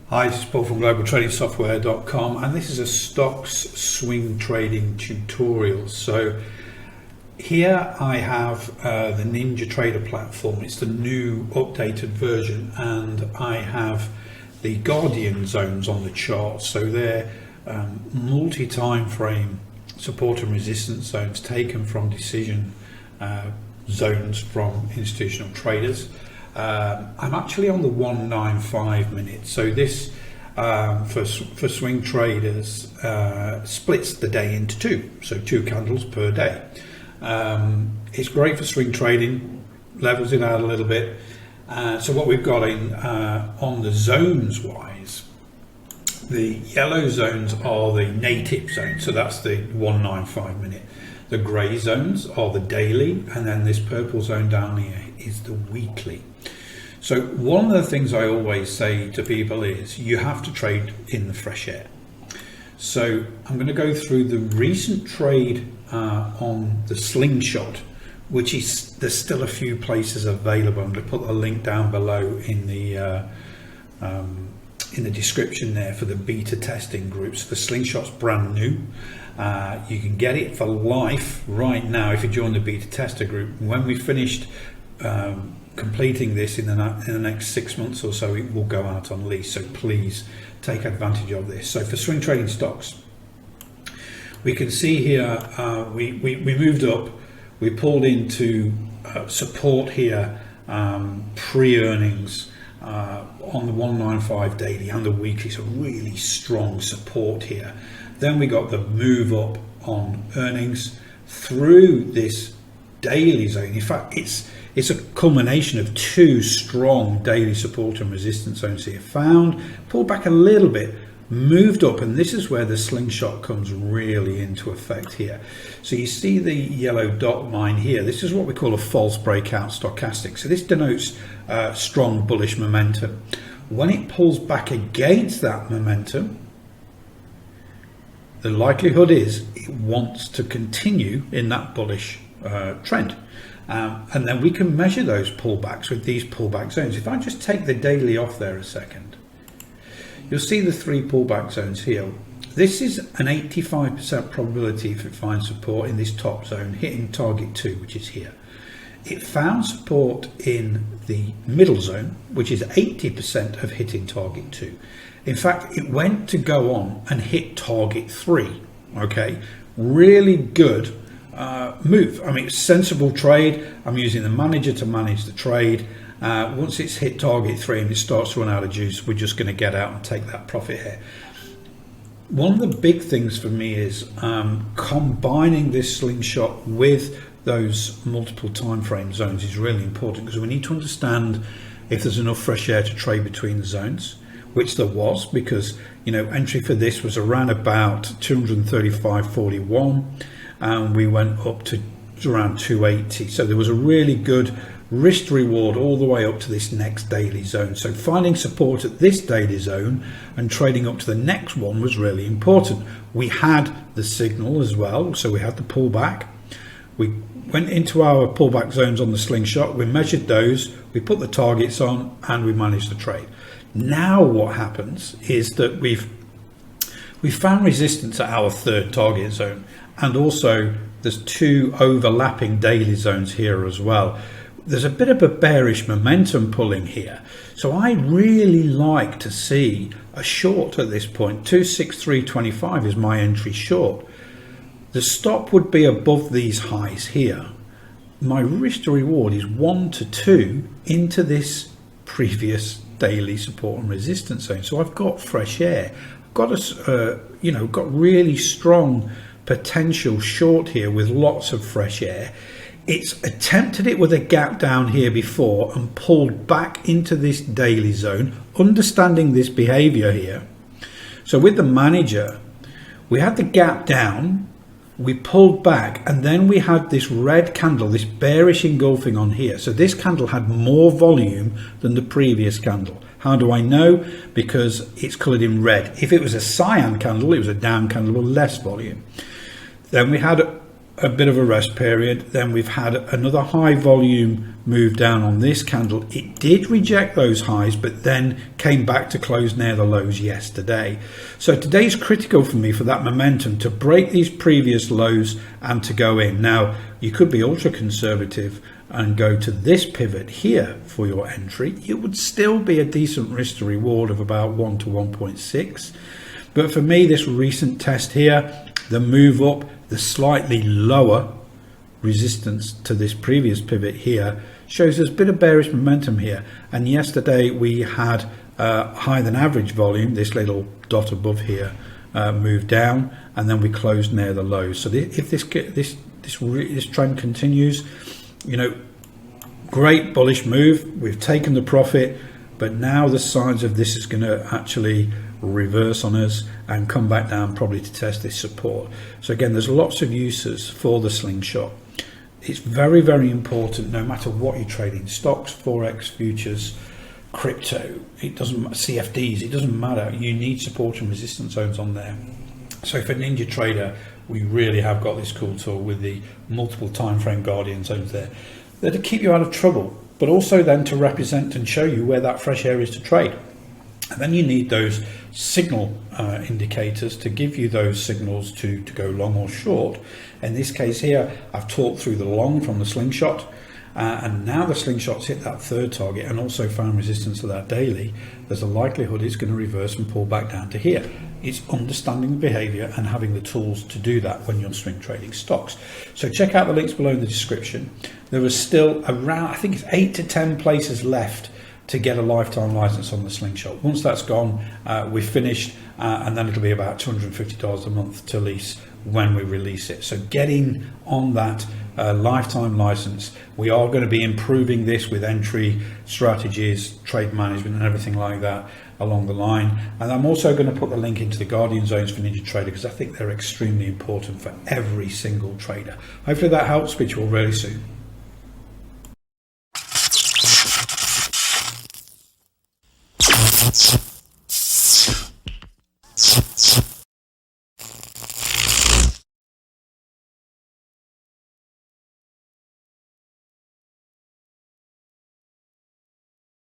Hi, this is Paul from globaltradingsoftware.com, and this is a stocks swing trading tutorial. So here I have the Ninja Trader platform. It's the new updated version, and I have the Guardian zones on the chart. So they're multi-time frame support and resistance zones taken from decision zones from institutional traders. I'm actually on the 195 minute, so this for swing traders splits the day into two, so 2 candles per day. It's great for swing trading, levels it out a little bit. So what we've got in on the zones wise, the yellow zones are the native zones, so that's the 195 minute. The grey zones are the daily, and then this purple zone down here is the weekly. So one of the things I always say to people is you have to trade in the fresh air. So I'm going to go through the recent trade on the slingshot, which is, there's still a few places available. I'm going to put a link down below in the description there for the beta testing groups. The slingshot's brand new. You can get it for life right now if you join the beta tester group. When we finished completing this in the next 6 months or so, it will go out on lease, so please take advantage of this. So for swing trading stocks, we can see here we moved up, we pulled into support here pre-earnings on the 195 daily and the weekly, so really strong support here. Then we got the move up on earnings through this daily zone. In fact, it's a culmination of 2 strong daily support and resistance zones here. Found, pulled back a little bit, moved up, and this is where the slingshot comes really into effect here. So you see the yellow dot line here. This is what we call a false breakout stochastic. So this denotes strong bullish momentum. When it pulls back against that momentum, the likelihood is it wants to continue in that bullish trend. And then we can measure those pullbacks with these pullback zones. If I just take the daily off there a second, you'll see the 3 pullback zones here. This is an 85% probability if it finds support in this top zone, hitting target 2, which is here. It found support in the middle zone, which is 80% of hitting target 2. In fact, it went to go on and hit target 3. Okay, really good move. I mean, it's a sensible trade. I'm using the manager to manage the trade. Once it's hit target 3 and it starts to run out of juice, we're just going to get out and take that profit here. One of the big things for me is combining this slingshot with those multiple time frame zones is really important, because we need to understand if there's enough fresh air to trade between the zones, which there was, because entry for this was around about 235.41, and we went up to around 280. So there was a really good risk to reward all the way up to this next daily zone. So finding support at this daily zone and trading up to the next one was really important. We had the signal as well, so we had the pullback. We went into our pullback zones on the slingshot, we measured those, we put the targets on, and we managed the trade. Now what happens is that we found resistance at our 3rd target zone, and also there's 2 overlapping daily zones here as well. There's a bit of a bearish momentum pulling here, so I really like to see a short at this point. 263.25 is my entry short. The stop would be above these highs here. My risk to reward is 1 to 2 into this previous daily support and resistance zone. So I've got fresh air. I've got got really strong potential short here with lots of fresh air. It's attempted it with a gap down here before and pulled back into this daily zone, understanding this behavior here. So with the manager, we had the gap down, we pulled back, and then we had this red candle, this bearish engulfing on here. So this candle had more volume than the previous candle. How do I know? Because it's coloured in red. If it was a cyan candle, it was a down candle with less volume. Then we had a bit of a rest period. Then we've had another high volume move down on this candle. It did reject those highs, but then came back to close near the lows yesterday. So today's critical for me for that momentum to break these previous lows and to go in. Now, you could be ultra conservative and go to this pivot here for your entry. It would still be a decent risk to reward of about 1 to 1.6. But for me, this recent test here, the move up, the slightly lower resistance to this previous pivot here, shows there's a bit of bearish momentum here. And yesterday we had higher than average volume, this little dot above here, moved down, and then we closed near the lows. So if this trend continues, you know, great bullish move. We've taken the profit, but now the signs of this is going to actually reverse on us and come back down probably to test this support. So again, there's lots of uses for the slingshot. It's very, very important no matter what you're trading, stocks, forex, futures, crypto, it doesn't, CFDs, it doesn't matter. You need support and resistance zones on there. So for Ninja Trader, we really have got this cool tool with the multiple time frame guardian zones there. They're to keep you out of trouble, but also then to represent and show you where that fresh area is to trade. And then you need those signal indicators to give you those signals to go long or short. In this case here, I've talked through the long from the slingshot, and now the slingshot's hit that third target and also found resistance to that daily. There's a likelihood it's going to reverse and pull back down to here. It's understanding the behavior and having the tools to do that when you're swing trading stocks. So check out the links below in the description. There is still around, I think it's 8 to 10 places left to get a lifetime license on the slingshot. Once that's gone, we're finished, and then it'll be about $250 a month to lease when we release it. So getting on that lifetime license, we are going to be improving this with entry strategies, trade management and everything like that along the line. And I'm also going to put the link into the Guardian Zones for Ninja Trader because I think they're extremely important for every single trader. Hopefully that helps. Speak to you all really soon. That's